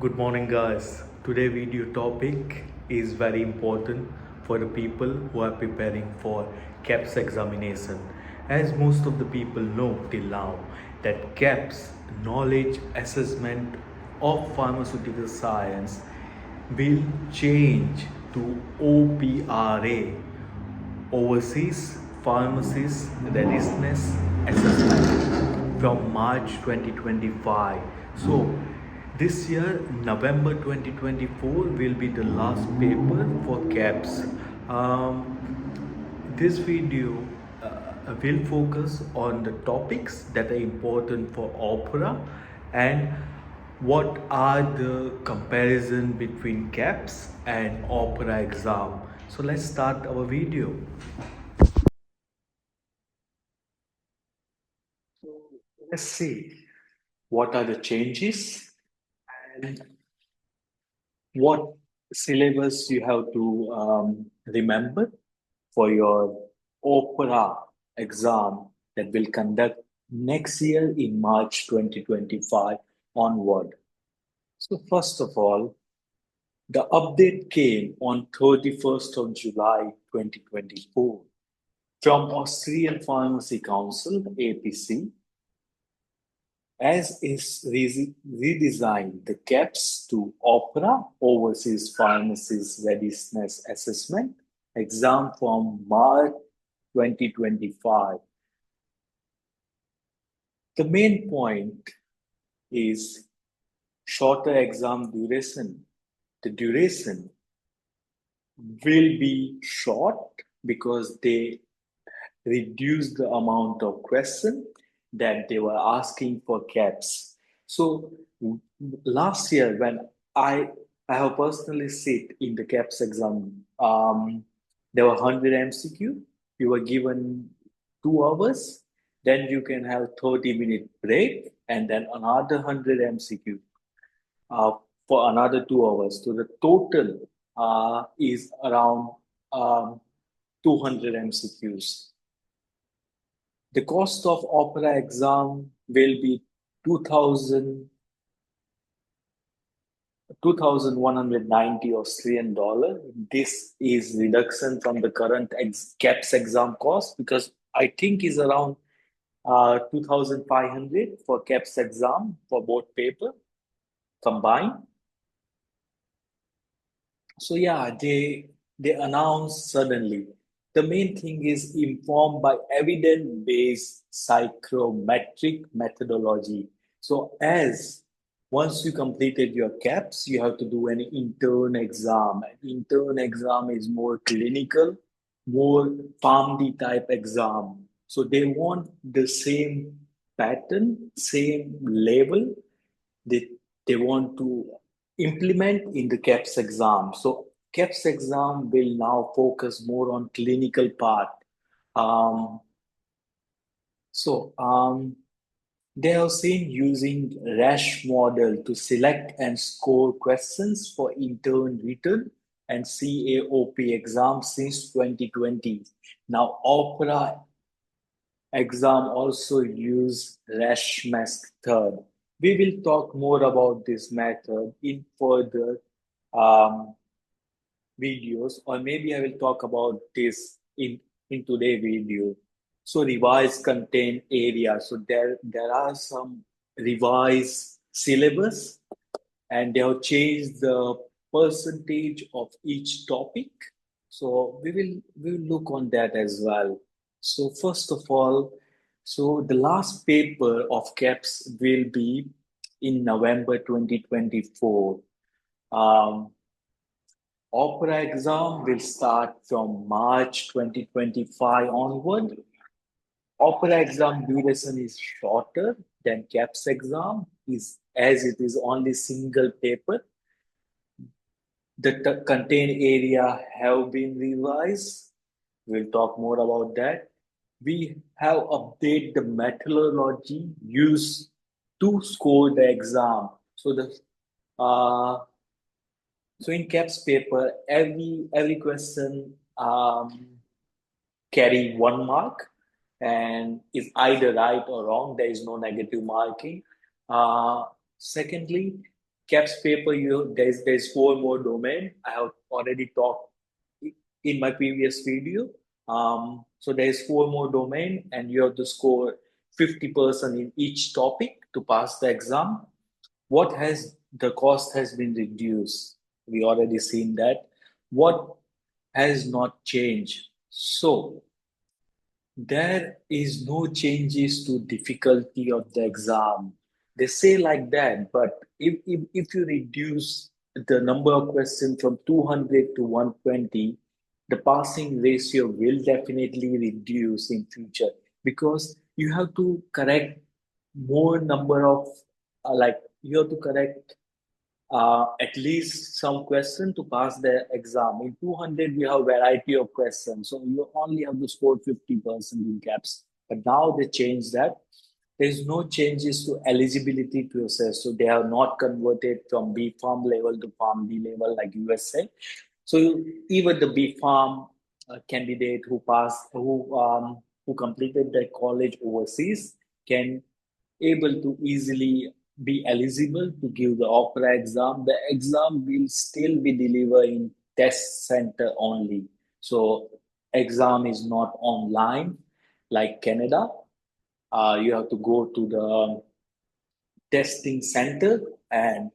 Good morning, guys. Today video topic is very important for the people who are preparing for KAPS examination. As most of the people know till now that KAPS knowledge assessment of pharmaceutical science will change to OPRA, Overseas Pharmacist Readiness Assessment, from March 2025. So this year, November 2024 will be the last paper for KAPS. This video will focus on the topics that are important for OPRA and what are the comparison between KAPS and OPRA exam. So let's start our video. So let's see what are the changes and what syllabus you have to remember for your OPRA exam that will conduct next year in March 2025 onward. So first of all, the update came on 31st of July 2024 from Austrian Pharmacy Council, APC, as is redesigned the KAPS to OPRA, Overseas Pharmacist Readiness Assessment, exam from March 2025. The main point is shorter exam duration. The duration will be short because they reduce the amount of question that they were asking for KAPS. So last year when I have personally sit in the KAPS exam, there were 100 MCQ. You were given 2 hours, then you can have 30-minute break and then another 100 MCQ for another 2 hours. So the total is around 200 MCQs. The cost of OPRA exam will be 2,190 Australian dollar. This is reduction from the current KAPS exam cost because I think is around 2,500 for KAPS exam for both paper combined. So yeah, they announced suddenly. The main thing is informed by evidence-based psychometric methodology. So as once you completed your KAPS, you have to do an intern exam. An intern exam is more clinical, more PharmD type exam. So they want the same pattern, same level. They want to implement in the KAPS exam. So KAPS exam will now focus more on clinical part. They have seen using RASH model to select and score questions for intern written and CAOP exam since 2020. Now OPRA exam also use RASH method. We will talk more about this method in further videos, or maybe I will talk about this in today's video. So revised content area. So there are some revised syllabus and they have changed the percentage of each topic. So we will look on that as well. So first of all, so the last paper of KAPS will be in November 2024. OPRA exam will start from March 2025 onward. OPRA exam duration is shorter than KAPS exam, as it is only single paper. The content area have been revised. We'll talk more about that. We have updated the methodology used to score the exam. So in KAPS paper, every question carry 1 mark and is either right or wrong. There is no negative marking. Secondly, KAPS paper, there's 4 more domain. I have already talked in my previous video. So there's 4 more domain, and you have to score 50% in each topic to pass the exam. What has the cost has been reduced? We already seen that. What has not changed? So there is no changes to difficulty of the exam. They say like that, but if you reduce the number of questions from 200 to 120, the passing ratio will definitely reduce in future, because you have to correct more number of like you have to correct at least some question to pass the exam. In 200, we have variety of questions. So you only have to score 50% in KAPS. But now they changed that. There's no changes to eligibility process. So they have not converted from B Farm level to Farm D level like USA. So even the B Farm candidate who completed their college overseas can able to easily be eligible to give the OPRA exam. The exam will still be delivered in test center only. So exam is not online like Canada. You have to go to the testing center and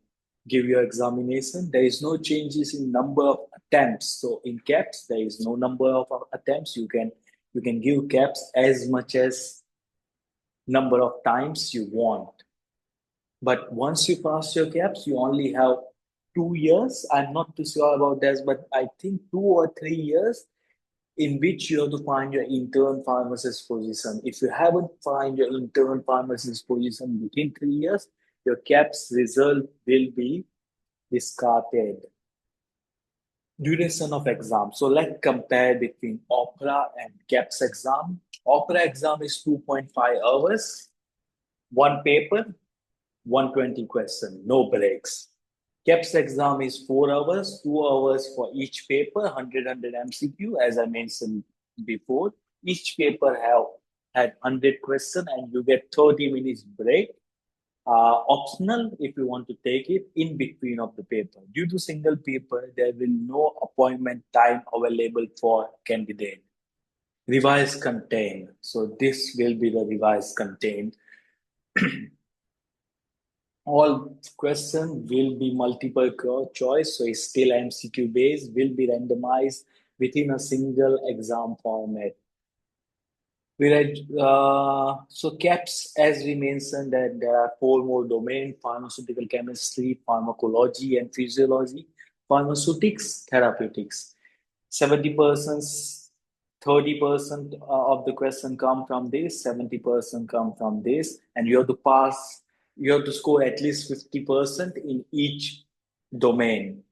give your examination. There is no changes in number of attempts. So in KAPS, there is no number of attempts. You can give KAPS as much as number of times you want. But once you pass your KAPS, you only have 2 years. I'm not too sure about this, but I think 2 or 3 years in which you have to find your intern pharmacist position. If you haven't find your intern pharmacist position within 3 years, your KAPS result will be discarded. Duration of exam. So let's compare between OPRA and KAPS exam. OPRA exam is 2.5 hours, one paper, 120 question, no breaks. KAPS exam is 4 hours, 2 hours for each paper, 100 MCQ, as I mentioned before. Each paper had 100 questions and you get 30 minutes break. Optional if you want to take it in between of the paper. Due to single paper, there will no appointment time available for candidate. Revised content. So this will be the revised content. All question will be multiple choice, so it's still MCQ based, will be randomized within a single exam format. So KAPS, as we mentioned, that there are 4 more domains: pharmaceutical chemistry, pharmacology and physiology, pharmaceutics, therapeutics. 70%, 30% of the question come from this, 70% come from this, and you have to pass. You have to score at least 50% in each domain.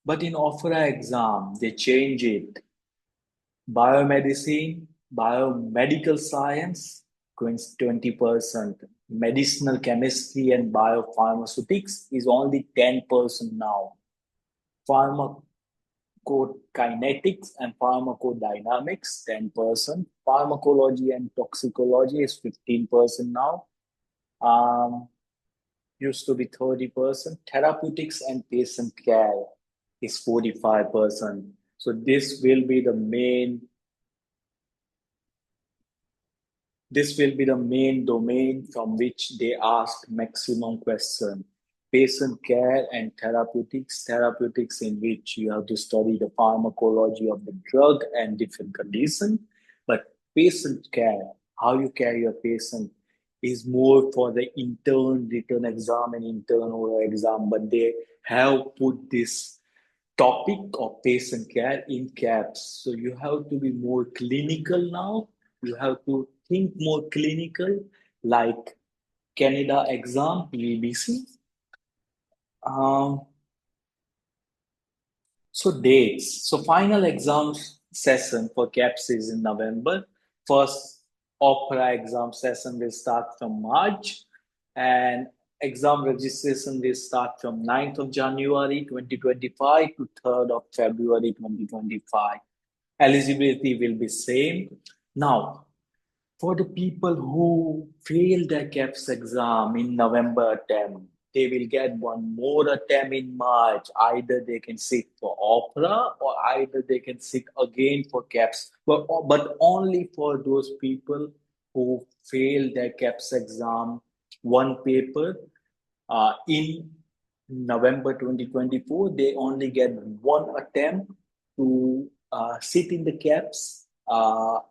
But in OPRA exam, they change it. Biomedicine, biomedical science, 20%. Medicinal chemistry and biopharmaceutics is only 10% now. Pharmacokinetics and pharmacodynamics, 10%. Pharmacology and toxicology is 15% now. Used to be 30%. Therapeutics and patient care is 45%. So this will be the main domain from which they ask maximum question. Patient care and therapeutics. Therapeutics in which you have to study the pharmacology of the drug and different conditions. But patient care, how you care your patient, is more for the intern written exam and intern oral exam, but they have put this topic of patient care in KAPS. So you have to be more clinical now. You have to think more clinical, like Canada exam, UBC. So dates. So final exam session for KAPS is in November. First OPRA exam session will start from March, and exam registration will start from 9th of January 2025 to 3rd of February 2025. Eligibility will be same. Now, for the people who failed their KAPS exam in November attempt, they will get one more attempt in March. Either they can sit for OPRA or either they can sit again for KAPS. But only for those people who fail their KAPS exam one paper in November 2024, they only get one attempt to sit in the KAPS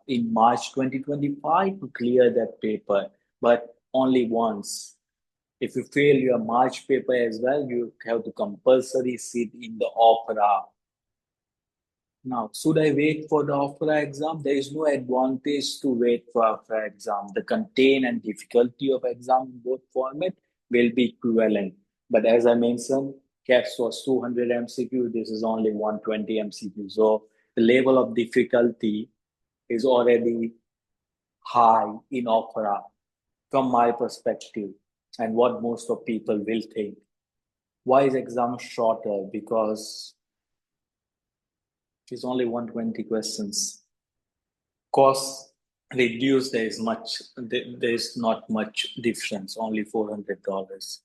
in March 2025 to clear that paper, but only once. If you fail your March paper as well, you have to compulsory sit in the OPRA. Now, should I wait for the OPRA exam? There is no advantage to wait for OPRA exam. The content and difficulty of exam in both format will be equivalent. But as I mentioned, KAPS was 200 MCQ. This is only 120 MCQ. So the level of difficulty is already high in OPRA from my perspective and what most of people will think. Why is exam shorter? Because it's only 120 questions. Cost reduced, there is not much difference, only $400.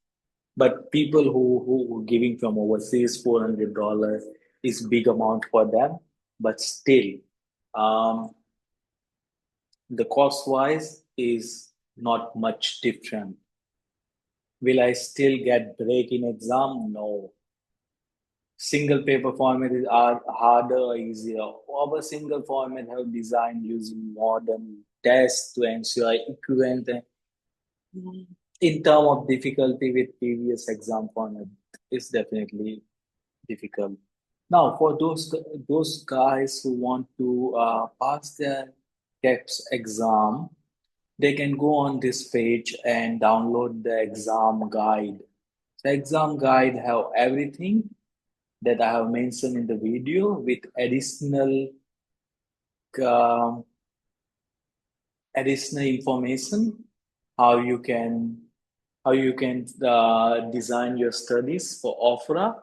But people who giving from overseas, $400 is big amount for them. But still, the cost wise is not much different. Will I still get break in exam? No. Single paper format is harder or easier. Our single format have designed using modern tests to ensure equivalent in terms of difficulty with previous exam format is definitely difficult. Now, for those guys who want to pass their KAPS exam, they can go on this page and download the exam guide. The exam guide have everything that I have mentioned in the video with additional information how you can design your studies for OPRA,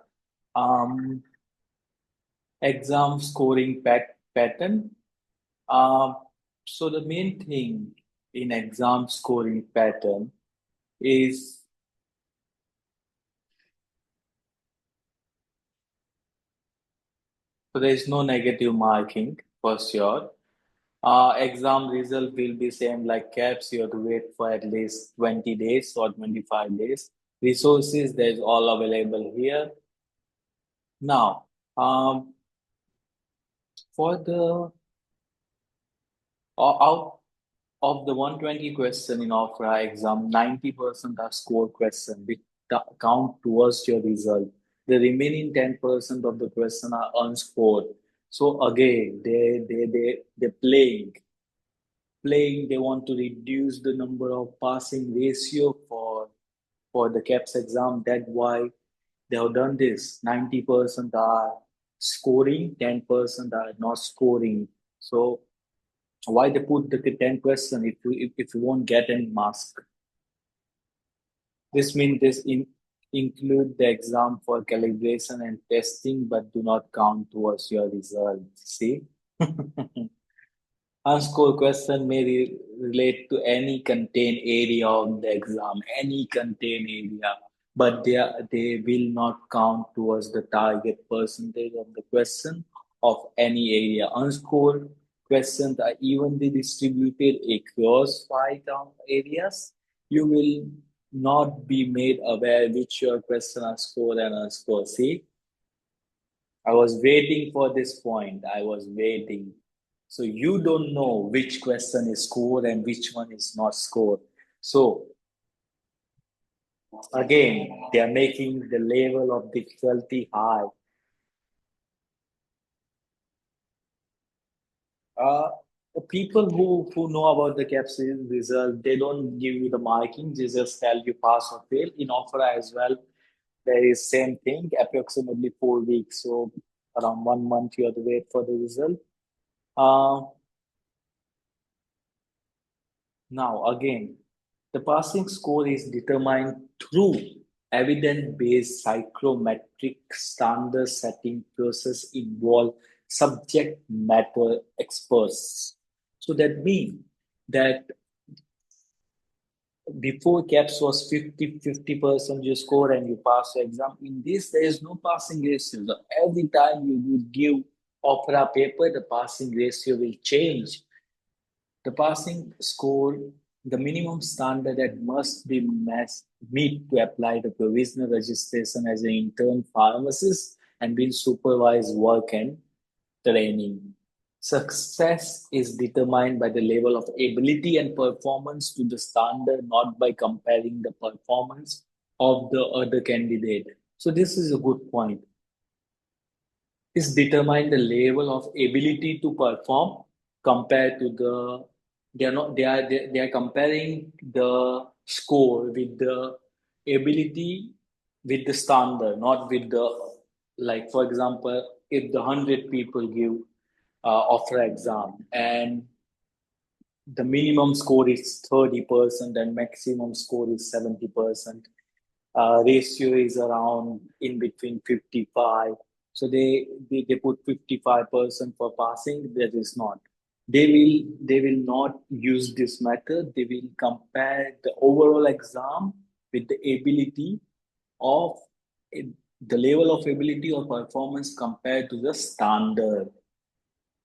exam scoring pattern. So the main thing in exam scoring pattern is so there is no negative marking for sure. Exam result will be same like KAPS. You have to wait for at least 20 days or 25 days. Resources, there's all available here. Now, for the out of the 120 question in OPRA exam, 90% are score question which count towards your result. The remaining 10% of the question are unscored. So again, they're playing. They want to reduce the number of passing ratio for the KAPS exam. That's why they have done this. 90% are scoring, 10% are not scoring. So why they put the 10 question if you won't get any marks? This means include the exam for calibration and testing, but do not count towards your result. See? Unscored question may relate to any contained area of the exam, any contained area, but they will not count towards the target percentage of the question of any area. Unscored questions are evenly distributed across 5 areas. You will not be made aware which your question are scored and unscored. See, I was waiting for this point. I was waiting. So you don't know which question is scored and which one is not scored. So again, they are making the level of difficulty high. People who know about the KAPS result, they don't give you the marking. They just tell you pass or fail. In OPRA as well, there is same thing, approximately 4 weeks. So around 1 month you have to wait for the result. Now again, the passing score is determined through evidence-based psychometric standard setting process involve subject matter experts. So that means that before KAPS was 50% you score and you pass the exam. In this, there is no passing ratio. So every time you would give OPRA paper, the passing ratio will change. The passing score, the minimum standard that must be meet to apply the provisional registration as an intern pharmacist and be supervised work and training. Success is determined by the level of ability and performance to the standard, not by comparing the performance of the other candidate. So this is a good point. Is determine the level of ability to perform compared to the they are not they are comparing the score with the ability with the standard, not with the, like for example, if the 100 people give offer exam and the minimum score is 30% and maximum score is 70%. Ratio is around in between 55. So they put 55% for passing. That is not. They will not use this method. They will compare the overall exam with the ability of the level of ability or performance compared to the standard.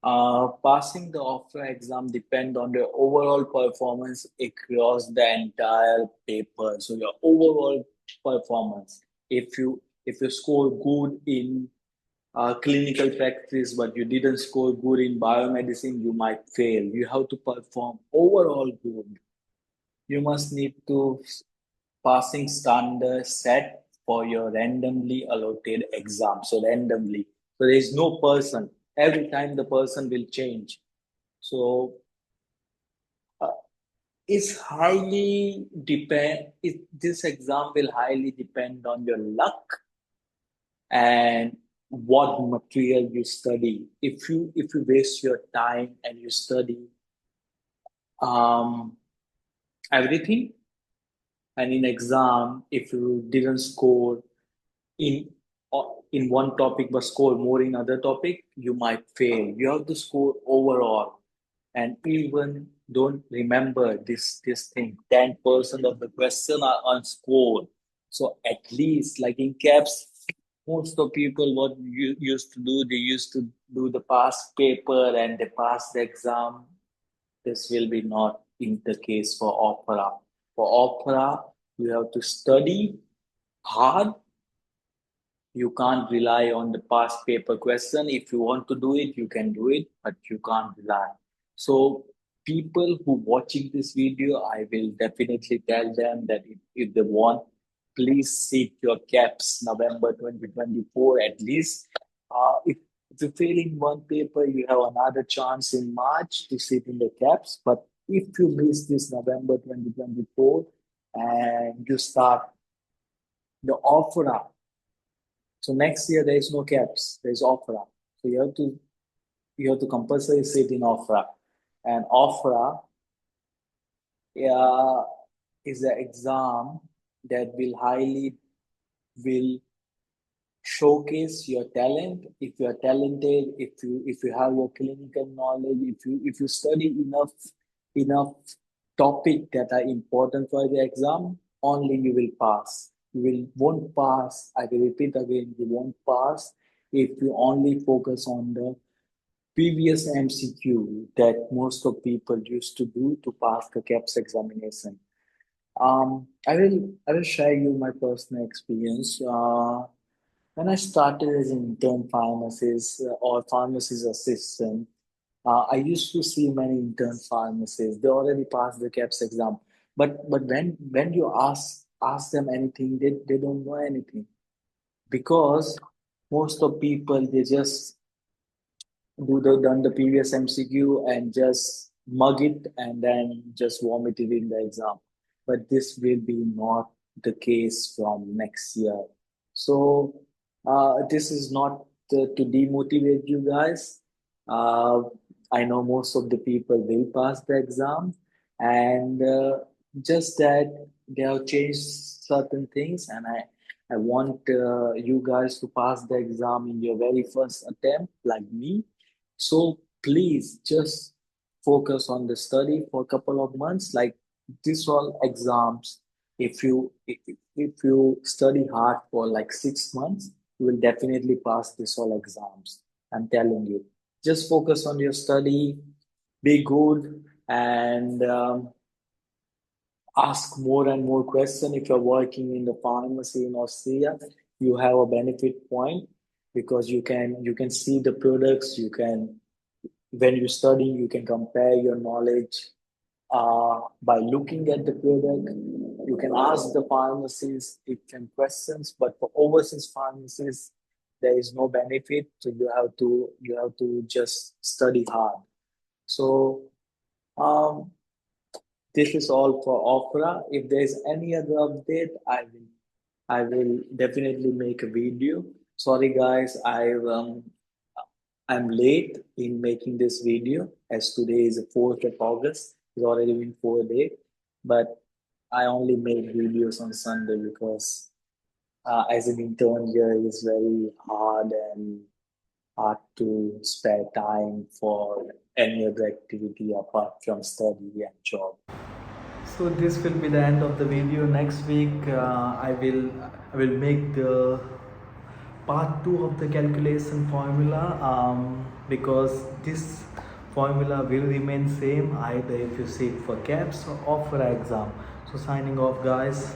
Passing the OPRA exam depend on the overall performance across the entire paper. So your overall performance. If you score good in clinical practice, but you didn't score good in biomedicine, you might fail. You have to perform overall good. You must need to passing standard set for your randomly allotted exam. So randomly. So there is no person. Every time the person will change. So uh, it's highly depend. This exam will highly depend on your luck and what material you study. If you waste your time and you study um, everything, and in exam, if you didn't score in in one topic but score more in other topic, you might fail. You have to score overall, and even don't remember this thing. 10% of the question are unscored. So at least like in KAPS, most of people what you used to do, they used to do the past paper and they pass the exam. This will be not in the case for OPRA. For OPRA, you have to study hard. You can't rely on the past paper question. If you want to do it, you can do it, but you can't rely. So people who watching this video, I will definitely tell them that if they want, please seek your KAPS November 2024 at least. If you fail in one paper, you have another chance in March to sit in the KAPS. But if you miss this November 2024 and you start the OPRA, so next year there is no KAPS, there is OPRA. So you have to compulsory sit in OPRA. And OPRA is an exam that will showcase your talent. If you are talented, if you have your clinical knowledge, if you study enough topic that are important for the exam, only you will pass. Won't pass. I will repeat again, you won't pass if you only focus on the previous MCQ that most of people used to do to pass the KAPS examination. I will share you my personal experience. When I started as an intern pharmacist or pharmacist assistant, I used to see many intern pharmacists. They already passed the KAPS exam, but when you ask them anything, they don't know anything because most of people they just done the previous MCQ and just mug it and then just vomit it in the exam. But this will be not the case from next year. So this is not to demotivate you guys. Uh, I know most of the people will pass the exam, and just that they have changed certain things, and I want you guys to pass the exam in your very first attempt, like me. So please just focus on the study for a couple of months. Like these all exams, if you study hard for like 6 months, you will definitely pass this all exams. I'm telling you. Just focus on your study, be good, and ask more and more questions. If you're working in the pharmacy in Austria, you have a benefit point because you can see the products. You can, when you study, you can compare your knowledge by looking at the product. You can ask the pharmacies if can questions, but for overseas pharmacies, there is no benefit. So you have to just study hard. So um, this is all for OPRA. If there's any other update, I will definitely make a video. Sorry guys, I'm late in making this video as today is the 4th of August. It's already been 4 days, but I only make videos on Sunday because as an intern here, it's very hard to spare time for any other activity apart from study and job. So this will be the end of the video. Next week, I will make the part 2 of the calculation formula, because this formula will remain same either if you sit for KAPS or for exam. So signing off guys.